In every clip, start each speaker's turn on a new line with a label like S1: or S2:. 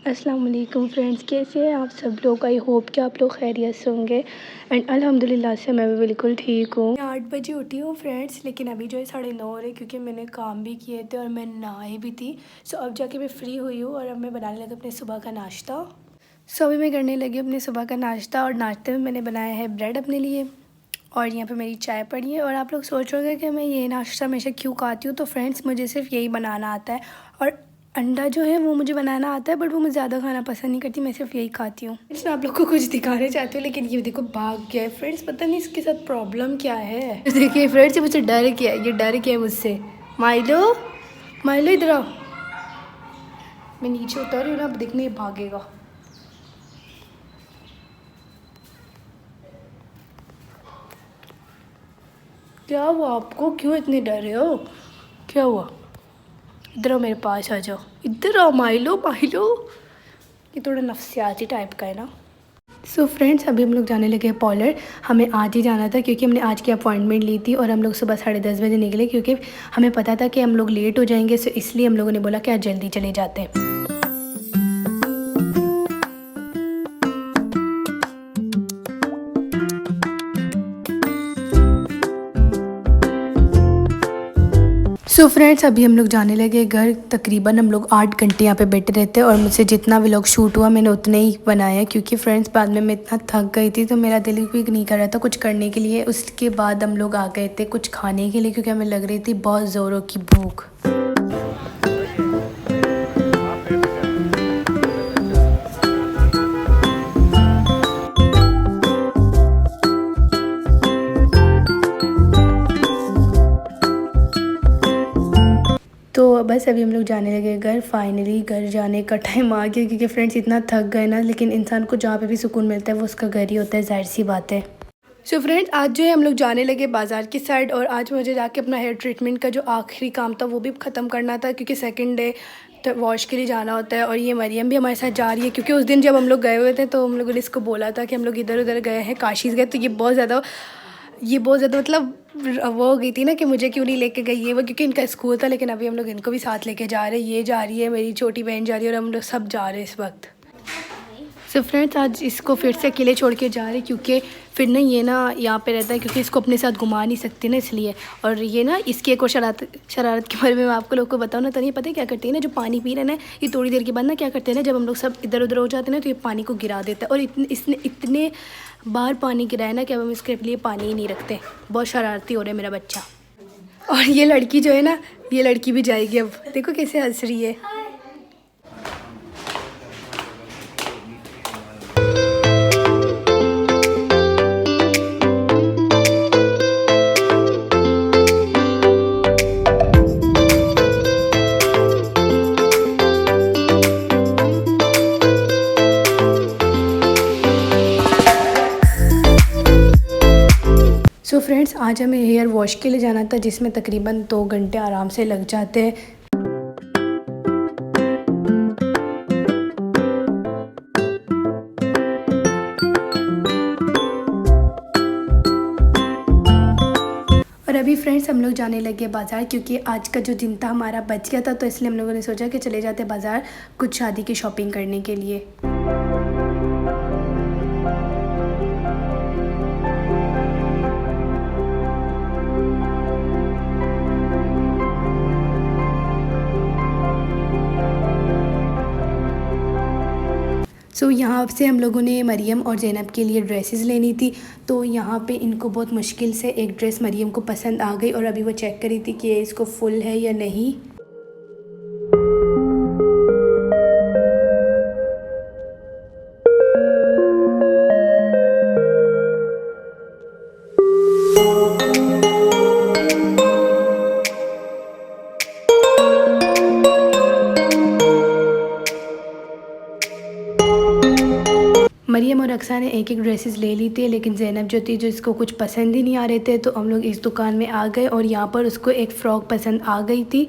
S1: अस्सलाम वालेकुम फ्रेंड्स, कैसे हैं आप सब लोग। आई होप कि आप लोग खैरियत से होंगे एंड अल्हम्दुलिल्लाह से मैं भी बिल्कुल ठीक हूँ। मैं 8 बजे उठी हूँ फ्रेंड्स, लेकिन अभी जो है 9:30 हो रहे क्योंकि मैंने काम भी किए थे और मैं नहाई भी थी। सो अब जाके मैं फ़्री हुई हूँ और अब मैं बनाने लगी अपने सुबह का नाश्ता। सो अभी मैं करने लगी अपने सुबह का नाश्ता और नाश्ते में मैंने बनाया है ब्रेड अपने लिए और यहाँ पे मेरी चाय पड़ी है। और आप लोग सोच रहे होंगे कि मैं ये नाश्ता हमेशा क्यों खाती हूँ, तो फ्रेंड्स मुझे सिर्फ यही बनाना आता है और अंडा जो है वो मुझे बनाना आता है, बट वो मैं ज़्यादा खाना पसंद नहीं करती, मैं सिर्फ यही खाती हूँ। मैं आप लोग को कुछ दिखाने चाहती हूँ लेकिन ये देखो भाग गया है फ्रेंड्स, पता नहीं इसके साथ प्रॉब्लम क्या है। देखिए फ्रेंड्स, ये मुझसे डर गया है, ये डर गया है मुझसे। माइलो, माइलो इधर आओ। मैं नीचे उतर रही हूँ ना, अब देखने ये भागेगा। क्या हुआ आपको, क्यों इतने डर रहे हो, क्या हुआ? इधर आओ, मेरे पास आ जाओ, इधर आओ माइलो माइलो। ये थोड़ा नफसियाती टाइप का है ना। सो फ्रेंड्स, अभी हम लोग जाने लगे हैं पार्लर। हमें आज ही जाना था क्योंकि हमने आज की अपॉइंटमेंट ली थी और हम लोग सुबह 10:30 बजे निकले क्योंकि हमें पता था कि हम लोग लेट हो जाएंगे। सो इसलिए हम लोगों ने बोला कि आज जल्दी चले जाते हैं। सो फ्रेंड्स, अभी हम लोग जाने लगे घर। तकरीबन हम लोग 8 घंटे यहाँ पे बैठे रहते हैं और मुझसे जितना व्लॉग शूट हुआ मैंने उतने ही बनाया क्योंकि फ्रेंड्स बाद में मैं इतना थक गई थी तो मेरा दिल भी नहीं कर रहा था कुछ करने के लिए। उसके बाद हम लोग आ गए थे कुछ खाने के लिए क्योंकि हमें लग रही थी बहुत ज़ोरों की भूख। तो बस अभी हम लोग जाने लगे घर। फाइनली घर जाने का टाइम आ गया क्योंकि फ्रेंड्स इतना थक गए ना, लेकिन इंसान को जहाँ पे भी सुकून मिलता है वो उसका घर ही होता है, जाहिर सी बात है। सो फ्रेंड्स, आज जो है हम लोग जाने लगे बाज़ार की साइड और आज मुझे जाके अपना हेयर ट्रीटमेंट का जो आखिरी काम था वो भी ख़त्म करना था क्योंकि सेकंड डे तो वॉश के लिए जाना होता है। और ये मरियम भी हमारे साथ जा रही है क्योंकि उस दिन जब हम लोग गए हुए थे तो हम लोगों ने इसको बोला था कि हम लोग इधर उधर गए हैं, काशी गए, तो ये बहुत ज़्यादा मतलब वो हो गई थी ना कि मुझे क्यों नहीं लेके गई ये वो, क्योंकि इनका स्कूल था। लेकिन अभी हम लोग इनको भी साथ लेके जा रहे हैं, ये जा रही है, मेरी छोटी बहन जा रही है और हम लोग सब जा रहे हैं इस वक्त। सो फ्रेंड्स, आज इसको फिर से अकेले छोड़ के जा रहे क्योंकि फिर ना ये ना यहाँ पे रहता है क्योंकि इसको अपने साथ घुमा नहीं सकती ना, इसलिए। और ये ना इसकी एक और शरारत के बारे में मैं आपको लोग को बताऊँ ना, तो नहीं पता क्या करती है ना, जो पानी पी रहे ना ये थोड़ी देर के बाद ना क्या करते हैं ना, जब हम लोग सब इधर उधर हो जाते हैं ना तो ये पानी को गिरा देता है। और इसने इतने बार पानी गिराया ना कि अब हम इसके लिए पानी ही नहीं रखते। बहुत शरारती हो रहा है मेरा बच्चा। और ये लड़की जो है ना, ये लड़की भी जाएगी अब, देखो कैसे हंस रही है। सो फ्रेंड्स, आज हमें हेयर वॉश के लिए जाना था जिसमें तकरीबन 2 घंटे आराम से लग जाते हैं। और अभी फ्रेंड्स हम लोग जाने लगे बाज़ार क्योंकि आज का जो दिन था हमारा बच गया था, तो इसलिए हम लोगों ने सोचा कि चले जाते बाज़ार कुछ शादी की शॉपिंग करने के लिए। सो यहाँ से हम लोगों ने मरियम और ज़ैनब के लिए ड्रेसेस लेनी थी। तो यहाँ पे इनको बहुत मुश्किल से एक ड्रेस मरियम को पसंद आ गई और अभी वो चेक करी थी कि इसको फुल है या नहीं। मरियम और अक्सा ने एक एक ड्रेसेस ले ली थी, लेकिन ज़ैनब जो थी जो इसको कुछ पसंद ही नहीं आ रहे थे, तो हम लोग इस दुकान में आ गए और यहाँ पर उसको एक फ़्रॉक पसंद आ गई थी।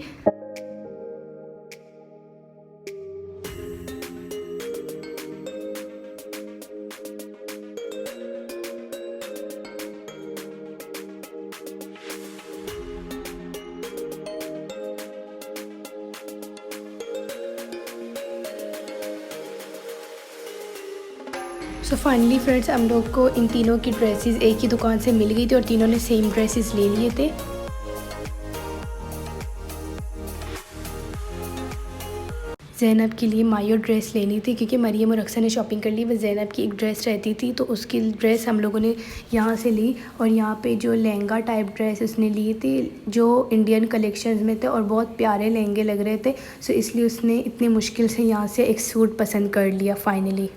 S1: सो फाइनली फ्रेंड्स हम लोग को इन तीनों की ड्रेसेस एक ही दुकान से मिल गई थी और तीनों ने सेम ड्रेसेस ले लिए थे। ज़ैनब के लिए मायो ड्रेस लेनी थी क्योंकि मरियम और अक्सर ने शॉपिंग कर ली, बस ज़ैनब की एक ड्रेस रहती थी तो उसकी ड्रेस हम लोगों ने यहाँ से ली। और यहाँ पे जो लहंगा टाइप ड्रेस उसने लिए थे जो इंडियन कलेक्शंस में थे और बहुत प्यारे लहंगे लग रहे थे, सो इसलिए उसने इतनी मुश्किल से यहाँ से एक सूट पसंद कर लिया फाइनली।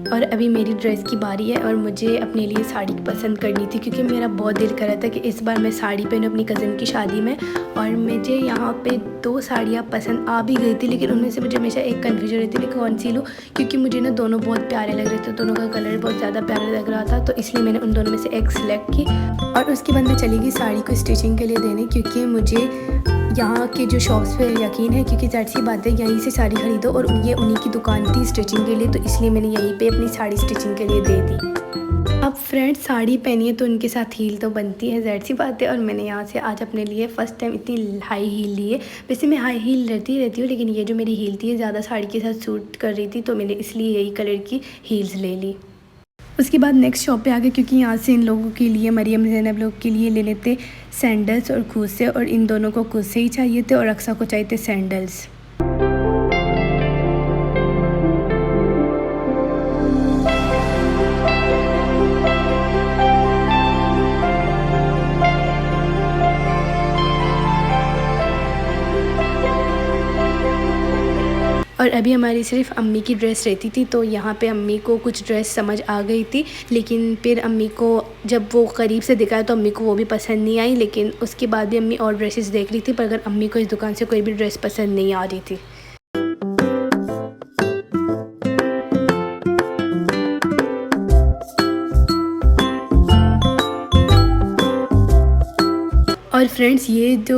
S1: और अभी मेरी ड्रेस की बारी है और मुझे अपने लिए साड़ी पसंद करनी थी क्योंकि मेरा बहुत दिल कर रहा था कि इस बार मैं साड़ी पहनूं अपनी कज़न की शादी में। और मुझे यहाँ पे 2 साड़ियाँ पसंद आ भी गई थी लेकिन उनमें से मुझे हमेशा एक कन्फ्यूजन रहती थी कि कौन सी लूँ, क्योंकि मुझे ना दोनों बहुत प्यारे लग रहे थे, दोनों का कलर बहुत ज़्यादा प्यारा लग रहा था, तो इसलिए मैंने उन दोनों में से एक सिलेक्ट की। और उसके बाद मैं चली गई साड़ी को स्टिचिंग के लिए देने, क्योंकि मुझे यहाँ के जो शॉप्स पे यकीन है, क्योंकि ज़ाहिर सी बात है यहीं से साड़ी खरीदो और ये उन्हीं की दुकान थी स्टिचिंग के लिए, तो इसलिए मैंने यहीं पे अपनी साड़ी स्टिचिंग के लिए दे दी। अब फ्रेंड्स साड़ी पहनिए तो उनके साथ हील तो बनती है, ज़ाहिर सी बात है, और मैंने यहाँ से आज अपने लिए फ़र्स्ट टाइम इतनी हाई हील ली है। वैसे मैं हाई हील रहती हूँ लेकिन ये जो मेरी हील थी ज़्यादा साड़ी के साथ सूट कर रही थी, तो मैंने इसलिए यही कलर की हील्स ले ली। उसके बाद नेक्स्ट शॉप पे आ गए क्योंकि यहाँ से इन लोगों के लिए मरियम ज़ैनब लोग के लिए लेने थे सैंडल्स और खूसे, और इन दोनों को खूसे ही चाहिए थे और अक्सा को चाहिए थे सैंडल्स। और अभी हमारी सिर्फ अम्मी की ड्रेस रहती थी, तो यहाँ पे अम्मी को कुछ ड्रेस समझ आ गई थी, लेकिन फिर अम्मी को जब वो करीब से दिखाया तो अम्मी को वो भी पसंद नहीं आई। लेकिन उसके बाद भी अम्मी और ड्रेसेस देख रही थी, पर अगर अम्मी को इस दुकान से कोई भी ड्रेस पसंद नहीं आ रही थी। और फ्रेंड्स ये जो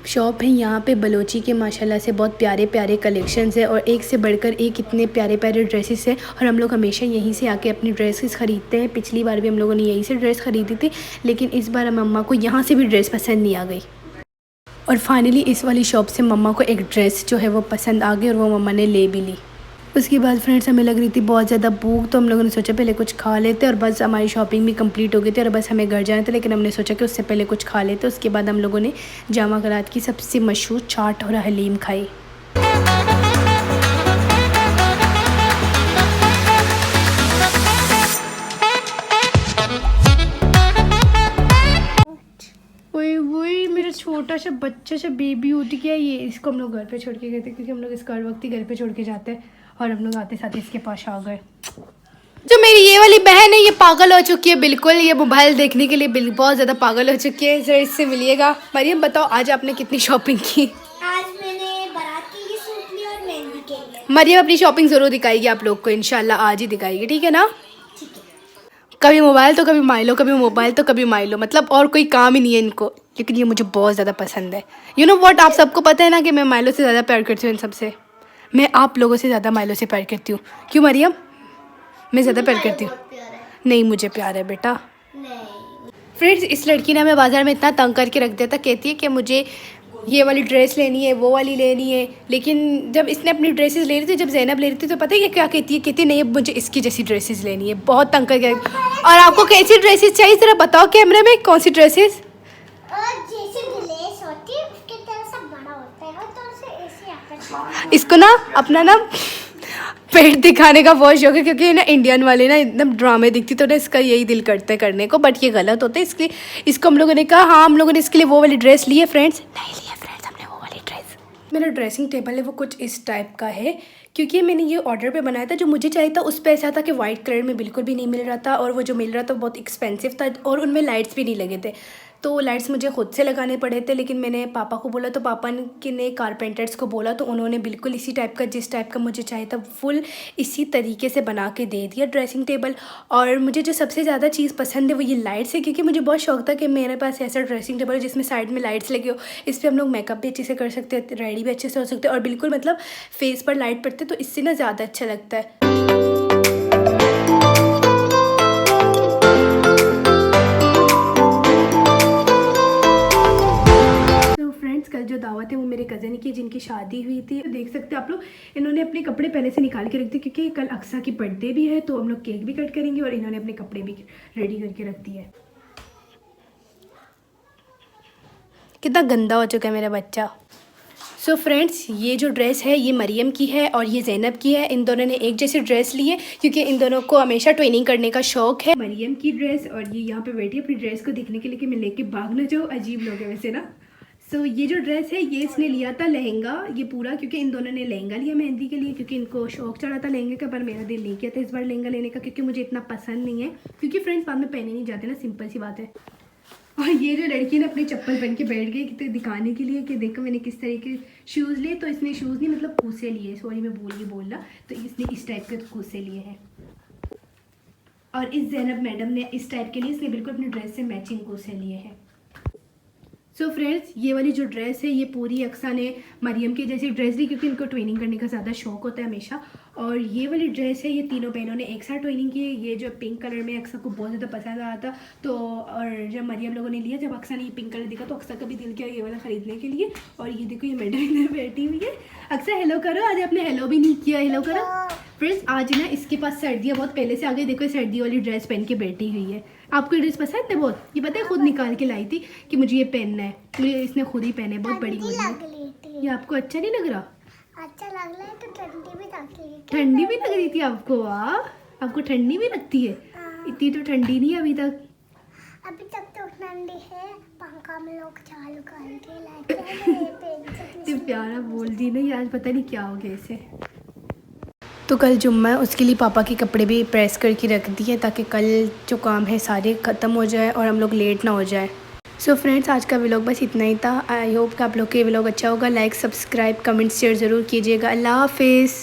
S1: शॉप है यहाँ पे बलोची के माशाल्लाह से बहुत प्यारे प्यारे कलेक्शंस है और एक से बढ़कर एक इतने प्यारे प्यारे ड्रेसेस हैं, और हम लोग हमेशा यहीं से आके अपनी ड्रेसेस ख़रीदते हैं। पिछली बार भी हम लोगों ने यहीं से ड्रेस ख़रीदी थी, लेकिन इस बार मम्मा को यहाँ से भी ड्रेस पसंद नहीं आ गई। और फाइनली इस वाली शॉप से मम्मा को एक ड्रेस जो है वो पसंद आ गई और वो मम्मा ने ले भी ली। उसके बाद फ्रेंड्स हमें लग रही थी बहुत ज़्यादा भूख, तो हम लोगों ने सोचा पहले कुछ खा लेते, और बस हमारी शॉपिंग भी कंप्लीट हो गई थी और बस हमें घर जाना था, लेकिन हमने सोचा कि उससे पहले कुछ खा लेते। उसके बाद हम लोगों ने जामा करात की सबसे मशहूर चाट और हलीम खाई। वही मेरा छोटा सा बच्चा सा बेबी उठ गया, ये इसको हम लोग घर पे छोड़ के गए थे क्योंकि हम लोग इसका हर वक्त ही घर पे छोड़ के जाते हैं, और हम लोग आते साथ इसके पास आ गए। जो मेरी ये वाली बहन है ये पागल हो चुकी है बिल्कुल, ये मोबाइल देखने के लिए बहुत ज़्यादा पागल हो चुकी है। जरा इससे मिलिएगा। मरियम बताओ आज आपने कितनी शॉपिंग की?
S2: आज मैंने बारात के लिए सूट लिया और मेहंदी के लिए।
S1: मरियम अपनी शॉपिंग ज़रूर दिखाएगी आप लोग को, इंशाल्लाह आज ही दिखाएगी, ठीक है ना? कभी मोबाइल तो कभी माइलो, कभी मोबाइल तो कभी माइलो, मतलब और कोई काम ही नहीं है इनको, लेकिन ये मुझे बहुत ज़्यादा पसंद है। यू नो व्हाट, आप सबको पता है ना कि मैं माइलो से ज़्यादा प्यार करती हूँ इन सबसे। मैं आप लोगों से ज़्यादा माइलो से प्यार करती हूँ। क्यों मरियम? मैं ज़्यादा प्यार करती हूँ? नहीं मुझे प्यार है बेटा। फ्रेंड्स इस लड़की ने हमें बाज़ार में इतना तंग करके रख दिया था, कहती है कि मुझे ये वाली ड्रेस लेनी है, वो वाली लेनी है, लेकिन जब इसने अपनी ड्रेसेस ले रही थी, जब ज़ैनब ले रही थी तो पता है क्या कहती है? कहती नहीं मुझे इसकी जैसी ड्रेसेस लेनी है। बहुत तंग करके। और आपको कैसी ड्रेसेस चाहिए ज़रा बताओ कैमरे में, कौन सी ड्रेसेस? इसको ना अपना ना पेट दिखाने का बहुत शौक है, क्योंकि ना इंडियन वाले ना एकदम ड्रामे दिखती, तो ना इसका यही दिल करता है करने को, बट ये गलत होता है। इसलिए इसको हम लोगों ने कहा, हाँ हम लोगों ने इसके लिए वो वाली ड्रेस ली है फ्रेंड्स। नहीं ली है फ्रेंड्स हमने वो वाली ड्रेस। मेरा ड्रेसिंग टेबल है वो कुछ इस टाइप का है, क्योंकि मैंने ये ऑर्डर पे बनाया था। जो मुझे चाहिए था उस पर ऐसा था कि वाइट कलर में बिल्कुल भी नहीं मिल रहा था, और वो जो मिल रहा था बहुत एक्सपेंसिव था, और उनमें लाइट्स भी नहीं लगे थे, तो लाइट्स मुझे खुद से लगाने पड़े थे। लेकिन मैंने पापा को बोला, तो पापा ने कारपेंटर्स को बोला, तो उन्होंने बिल्कुल इसी टाइप का, जिस टाइप का मुझे चाहिए था फुल इसी तरीके से बना के दे दिया ड्रेसिंग टेबल। और मुझे जो सबसे ज़्यादा चीज़ पसंद है वो ये लाइट्स है, क्योंकि मुझे बहुत शौक था कि मेरे पास ऐसा ड्रेसिंग टेबल हो जिसमें साइड में लाइट्स लगे हो। इस पर हम लोग मेकअप भी अच्छे से कर सकते हैं, रेडी भी अच्छे से हो सकते हैं, और बिल्कुल मतलब फेस पर लाइट पड़ते तो इससे ना ज़्यादा अच्छा लगता है। कल जो दावत है वो मेरे कज़न की जिनकी शादी हुई थी। तो देख सकते हैं आप लोग, इन्होंने अपने कपड़े पहले से निकाल के रख दिए क्योंकि कल अक्सा की बर्थडे भी है, तो हम लोग केक भी कट करेंगे और इन्होंने अपने कपड़े भी रेडी करके रख दिए। कितना गंदा हो चुका है मेरा बच्चा। सो फ्रेंड्स, ये जो ड्रेस है ये मरियम की है और ये ज़ैनब की है। इन दोनों ने एक जैसी ड्रेस ली है क्योंकि इन दोनों को हमेशा ट्रेनिंग करने का शौक है। मरियम की ड्रेस, और ये यहाँ पे बैठी है अपनी ड्रेस को देखने के लिए कि मैं लेके भाग ना जाऊँ। अजीब लोग है वैसे ना। सो ये जो ड्रेस है ये इसने लिया था लहंगा ये पूरा, क्योंकि इन दोनों ने लहंगा लिया मेहंदी के लिए क्योंकि इनको शौक चढ़ा था लहंगे का, पर मेरा दिल नहीं किया था इस बार लहंगा लेने का क्योंकि मुझे इतना पसंद नहीं है, क्योंकि फ्रेंड्स बाद में पहने नहीं जाते ना, सिंपल सी बात है। और ये जो लड़की ने अपनी चप्पल पहन के बैठ गई कि दिखाने के लिए कि देखो मैंने किस तरह के शूज़ लिए, तो इसने शूज़ नहीं मतलब कूसे लिए, सॉरी मैं बोलना, तो इसने इस टाइप के कूसे लिए हैं। और इस ज़ैनब मैडम ने इस टाइप के लिए इसने बिल्कुल अपनी ड्रेस से मैचिंग कूसे लिए हैं। सो फ्रेंड्स, ये वाली जो ड्रेस है ये पूरी अक्सा ने मरियम की जैसी ड्रेस ली क्योंकि इनको ट्रेनिंग करने का ज़्यादा शौक होता है हमेशा। और ये वाली ड्रेस है ये तीनों बहनों ने एक साथ ट्रेनिंग की है। ये जो पिंक कलर में अक्सा को बहुत ज़्यादा पसंद आया था, तो और जब मरियम लोगों ने लिया, जब अक्सा ने ये पिंक कलर देखा तो अक्सा का भी दिल किया ये वाला ख़रीदने के लिए। और ये देखो ये मैडम इधर बैठी हुई है। अक्सा हेलो करो, आज आपने हेलो भी नहीं किया, हेलो करो। फ्रेंड्स, आज ना इसके पास सर्दियाँ बहुत पहले से आ गई। देखो सर्दी वाली ड्रेस पहन के बैठी हुई है। आपको ये ड्रेस पसंद है बहुत? ये पता है खुद निकाल के लाई थी कि मुझे ये पहनना है, मुझे इसने खुद ही पहने, बहुत बड़ी हो गई। ये आपको अच्छा नहीं लग रहा?
S2: अच्छा लग रहा है तो ठंडी भी लग रही है।
S1: ठंडी भी लग रही थी आपको? वाह, आपको ठंडी भी लगती है? इतनी तो ठंडी नहीं अभी तक।
S2: अभी तक तो ठंडी है, पंखा में लोग चालू करके लाते हैं।
S1: प्यारा बोल दी नहीं, आज पता नहीं क्या हो गया इसे। तो कल जुम्मा है, उसके लिए पापा के कपड़े भी प्रेस करके रख दिए ताकि कल जो काम है सारे ख़त्म हो जाए और हम लोग लेट ना हो जाए। सो फ्रेंड्स, आज का व्लॉग बस इतना ही था। आई होप कि आप लोग के व्लॉग अच्छा होगा। लाइक, सब्सक्राइब, कमेंट, शेयर ज़रूर कीजिएगा। अल्लाह हाफिज़।